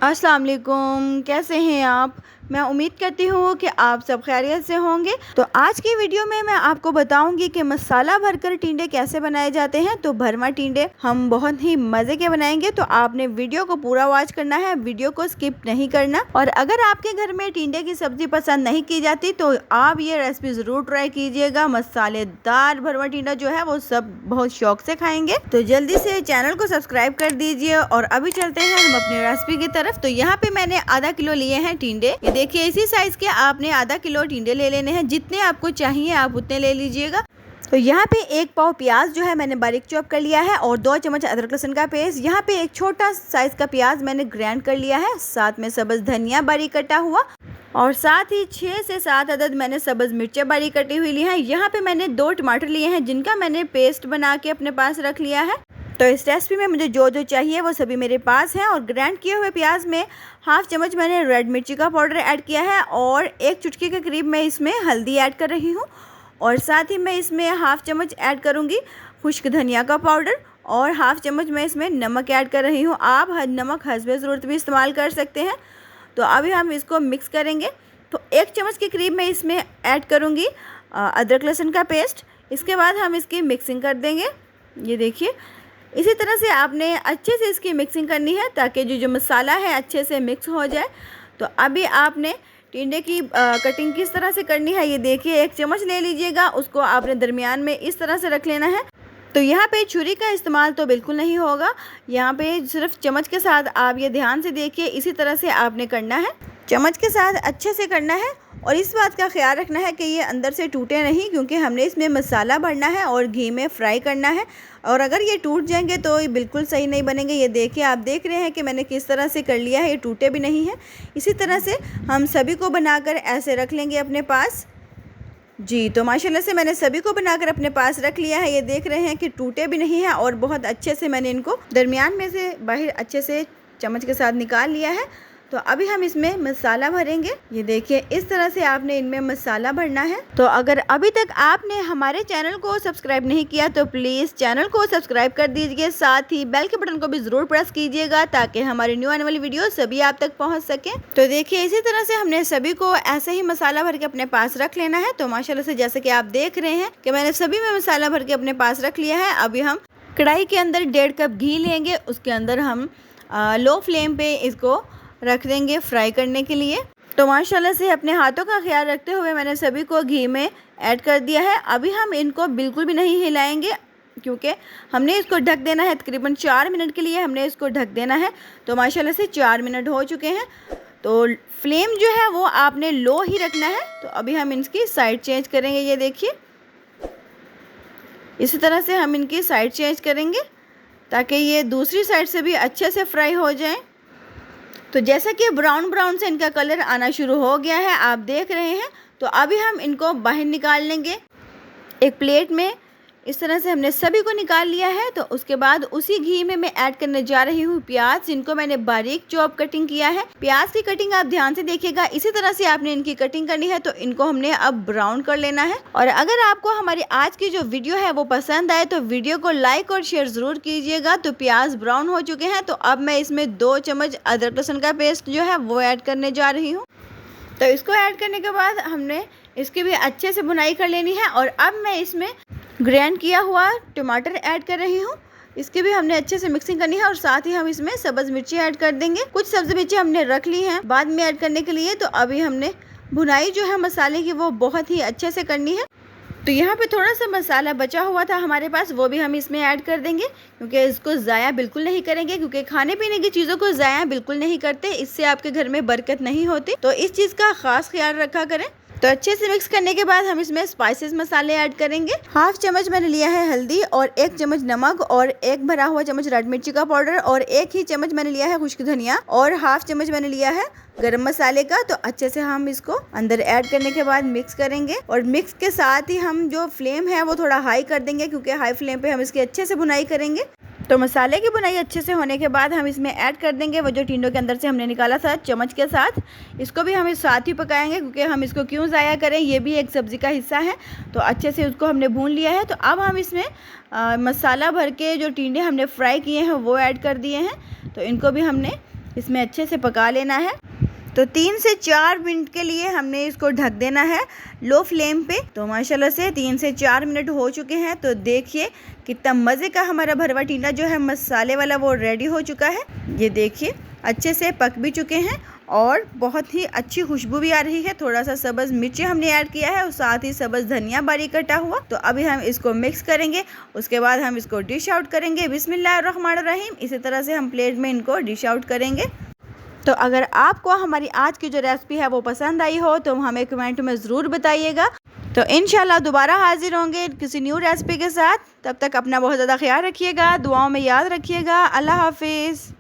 अस्सलाम वालेकुम, कैसे हैं आप। मैं उम्मीद करती हूँ कि आप सब खैरियत से होंगे। तो आज की वीडियो में मैं आपको बताऊंगी कि मसाला भरकर टिंडे कैसे बनाए जाते हैं। तो भरमा टिंडे हम बहुत ही मज़े के बनाएंगे, तो आपने वीडियो को पूरा वॉच करना है, वीडियो को स्किप नहीं करना। और अगर आपके घर में टिंडे की सब्ज़ी पसंद नहीं की जाती तो आप ये रेसिपी ज़रूर ट्राई कीजिएगा। मसालेदार भरमा टिंडा जो है वो सब बहुत शौक से खाएंगे। तो जल्दी से चैनल को सब्सक्राइब कर दीजिए और अभी चलते हैं हम अपनी रेसिपी की तरफ। तो यहाँ पे मैंने आधा किलो लिए हैं टिंडे। ये देखिए, इसी साइज के आपने आधा किलो टिंडे ले लेने हैं। जितने आपको चाहिए आप उतने ले लीजिएगा। तो यहाँ पे 1 पाव प्याज जो है मैंने बारीक चॉप कर लिया है और 2 चम्मच अदरक लहसुन का पेस्ट। यहाँ पे एक छोटा साइज का प्याज मैंने ग्राइंड कर लिया है, साथ में सब्ज धनिया बारीक कटा हुआ और साथ ही 6 से 7 अदद मैंने सब्ज मिर्चें बारीक कटी हुई ली हैं। यहाँ पे मैंने 2 टमाटर लिए हैं जिनका मैंने पेस्ट बना के अपने पास रख लिया है। तो इस रेसिपी में मुझे जो जो चाहिए वो सभी मेरे पास है। और ग्राइंड किए हुए प्याज में हाफ चम्मच मैंने रेड मिर्ची का पाउडर ऐड किया है और 1 चुटकी के करीब मैं इसमें हल्दी ऐड कर रही हूँ। और साथ ही मैं इसमें हाफ चम्मच ऐड करूँगी खुश्क धनिया का पाउडर और हाफ चम्मच मैं इसमें नमक ऐड कर रही हूँ। आप नमक हस्बे ज़रूरत भी इस्तेमाल कर सकते हैं। तो अभी हम इसको मिक्स करेंगे। तो 1 चम्मच के करीब मैं इसमें ऐड करूँगी अदरक लहसुन का पेस्ट। इसके बाद हम इसकी मिक्सिंग कर देंगे। ये देखिए, इसी तरह से आपने अच्छे से इसकी मिक्सिंग करनी है ताकि जो मसाला है अच्छे से मिक्स हो जाए। तो अभी आपने टिंडे की कटिंग किस तरह से करनी है, ये देखिए, 1 चम्मच ले लीजिएगा, उसको आपने दरमियान में इस तरह से रख लेना है। तो यहाँ पे छुरी का इस्तेमाल तो बिल्कुल नहीं होगा, यहाँ पे सिर्फ चम्मच के साथ आप ये ध्यान से देखिए, इसी तरह से आपने करना है, चम्मच के साथ अच्छे से करना है। और इस बात का ख्याल रखना है कि ये अंदर से टूटे नहीं, क्योंकि हमने इसमें मसाला भरना है और घी में फ्राई करना है। और अगर ये टूट जाएंगे तो ये बिल्कुल सही नहीं बनेंगे। ये देखिए, आप देख रहे हैं कि मैंने किस तरह से कर लिया है, ये टूटे भी नहीं है। इसी तरह से हम सभी को बनाकर ऐसे रख लेंगे अपने पास। जी, तो माशाल्लाह से मैंने सभी को बनाकर अपने पास रख लिया है। ये देख रहे हैं कि टूटे भी नहीं हैं और बहुत अच्छे से मैंने इनको दरमियान में से बाहर अच्छे से चम्मच के साथ निकाल लिया है। तो अभी हम इसमें मसाला भरेंगे। ये देखिए, इस तरह से आपने इनमें मसाला भरना है। तो अगर अभी तक आपने हमारे चैनल को सब्सक्राइब नहीं किया तो प्लीज़ चैनल को सब्सक्राइब कर दीजिए, साथ ही बेल के बटन को भी ज़रूर प्रेस कीजिएगा ताकि हमारी न्यू आने वाली वीडियो सभी आप तक पहुंच सके। तो देखिए, इसी तरह से हमने सभी को ऐसे ही मसाला भर के अपने पास रख लेना है। तो माशाल्लाह से जैसे कि आप देख रहे हैं कि मैंने सभी में मसाला भर के अपने पास रख लिया है। अभी हम कढ़ाई के अंदर 1.5 कप घी लेंगे, उसके अंदर हम लो फ्लेम पे इसको रख देंगे फ्राई करने के लिए। तो माशाल्लाह से अपने हाथों का ख्याल रखते हुए मैंने सभी को घी में ऐड कर दिया है। अभी हम इनको बिल्कुल भी नहीं हिलाएंगे, क्योंकि हमने इसको ढक देना है। तकरीबन 4 मिनट के लिए हमने इसको ढक देना है। तो माशाल्लाह से 4 मिनट हो चुके हैं। तो फ्लेम जो है वो आपने लो ही रखना है। तो अभी हम इनकी साइड चेंज करेंगे। ये देखिए, इसी तरह से हम इनकी साइड चेंज करेंगे ताकि ये दूसरी साइड से भी अच्छे से फ्राई हो जाए। तो जैसा कि ब्राउन ब्राउन से इनका कलर आना शुरू हो गया है, आप देख रहे हैं। तो अभी हम इनको बाहर निकाल लेंगे एक प्लेट में। इस तरह से हमने सभी को निकाल लिया है। तो उसके बाद उसी घी में मैं ऐड करने जा रही हूँ प्याज, जिनको मैंने बारीक चॉप कटिंग किया है। प्याज की कटिंग आप ध्यान से देखिएगा, इसी तरह से आपने इनकी कटिंग करनी है। तो इनको हमने अब ब्राउन कर लेना है। और अगर आपको हमारी आज की जो वीडियो है वो पसंद आए तो वीडियो को लाइक और शेयर ज़रूर कीजिएगा। तो प्याज ब्राउन हो चुके हैं। तो अब मैं इसमें 2 चम्मच अदरक लहसुन का पेस्ट जो है वो ऐड करने जा रही हूँ। तो इसको ऐड करने के बाद हमने इसकी भी अच्छे से भुनाई कर लेनी है। और अब मैं इसमें ग्राइंड किया हुआ टमाटर ऐड कर रही हूँ, इसकी भी हमने अच्छे से मिक्सिंग करनी है। और साथ ही हम इसमें सब्ज़ मिर्ची ऐड कर देंगे। कुछ सब्ज़ मिर्ची हमने रख ली हैं बाद में ऐड करने के लिए। तो अभी हमने भुनाई जो है मसाले की वो बहुत ही अच्छे से करनी है। तो यहाँ पे थोड़ा सा मसाला बचा हुआ था हमारे पास, वो भी हम इसमें ऐड कर देंगे, क्योंकि इसको ज़ाया बिल्कुल नहीं करेंगे, क्योंकि खाने पीने की चीज़ों को ज़ाया बिल्कुल नहीं करते, इससे आपके घर में बरकत नहीं होती। तो इस चीज़ का ख़ास ख्याल रखा करें। तो अच्छे से मिक्स करने के बाद हम इसमें स्पाइसेस मसाले ऐड करेंगे। हाफ चम्मच मैंने लिया है हल्दी और 1 चम्मच नमक और 1 भरा हुआ चम्मच रेड मिर्ची का पाउडर और 1 ही चम्मच मैंने लिया है खुश्क धनिया और हाफ चम्मच मैंने लिया है गरम मसाले का। तो अच्छे से हम इसको अंदर ऐड करने के बाद मिक्स करेंगे। और मिक्स के साथ ही हम जो फ्लेम है वो थोड़ा हाई कर देंगे, क्योंकि हाई फ्लेम पे हम इसकी अच्छे से भुनाई करेंगे। तो मसाले की बुनाई अच्छे से होने के बाद हम इसमें ऐड कर देंगे वो जो टिंडों के अंदर से हमने निकाला था चम्मच के साथ। इसको भी हम इस साथ ही पकाएंगे, क्योंकि हम इसको क्यों ज़ाया करें, ये भी एक सब्ज़ी का हिस्सा है। तो अच्छे से उसको हमने भून लिया है। तो अब हम इसमें मसाला भर के जो टिंडे हमने फ्राई किए हैं वो ऐड कर दिए हैं। तो इनको भी हमने इसमें अच्छे से पका लेना है। तो 3 से 4 मिनट के लिए हमने इसको ढक देना है लो फ्लेम पे। तो माशाल्लाह से 3 से 4 मिनट हो चुके हैं। तो देखिए कितना मज़े का हमारा भरवा टिंडा जो है मसाले वाला वो रेडी हो चुका है। ये देखिए अच्छे से पक भी चुके हैं और बहुत ही अच्छी खुशबू भी आ रही है। थोड़ा सा सब्ज़ मिर्ची हमने ऐड किया है और साथ ही सब्ज़ धनिया बारीक कटा हुआ। तो अभी हम इसको मिक्स करेंगे, उसके बाद हम इसको डिश आउट करेंगे। बिस्मिल्लाहिर्रहमानिर्रहीम। इसी तरह से हम प्लेट में इनको डिश आउट करेंगे। तो अगर आपको हमारी आज की जो रेसिपी है वो पसंद आई हो तो हमें कमेंट में ज़रूर बताइएगा। तो इंशाल्लाह दोबारा हाजिर होंगे किसी न्यू रेसिपी के साथ। तब तक अपना बहुत ज़्यादा ख्याल रखिएगा, दुआओं में याद रखिएगा। अल्लाह हाफिज़।